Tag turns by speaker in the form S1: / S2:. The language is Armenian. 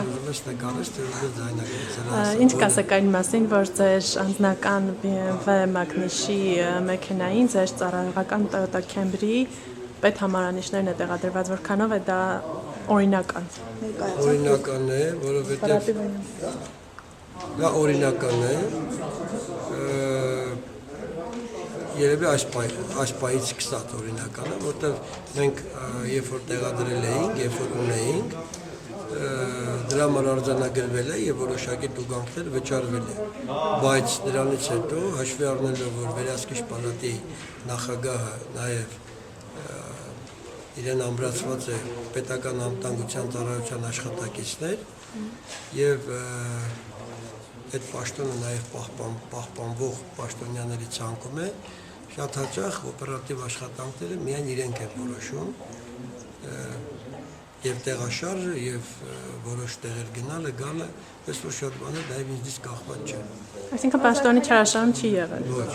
S1: ուզում ես նկարես, թե ուզում ես ձայնագրես։
S2: Ինչ կասեք այն մասին, որ ձեր անձնական BMW Magnus-ի մեքենային ձեր ծառայողական Toyota Camry պետհամարանիշներն է տեղադրված, որքանով է դա օրինական։
S1: Օրինական է, որովհետև դա օրինական է, երևի այս պայից սկսած օրինական է, որտեղ մենք երբ որ տեղադրել էինք, երբ որ ունեինք, դրա համար արձանագրվել է եւ որոշակի տուգանքներ վճարվել է, բայց դրանից հետո հաշվի առնելով, որ վերահսկիչ պալատի նախագահը նաեւ իրեն ամրացված է պետական անվտանգության ծառայության աշխատակիցներ եւ այդ պաշտոնը նաեւ պահպանվող պաշտոնյաների ցանկում է շատ հաճախ օպերատիվ աշխատանքները միայն իրենք են որոշում եւ տեղաշարժը եւ որոշ տեղեր գնալը գալը այսօր շատ բաներ դա ինձնից կախված չէ։
S2: Այսինքն պաշտոնի չարաշահում չի եղել։
S1: Ոչ։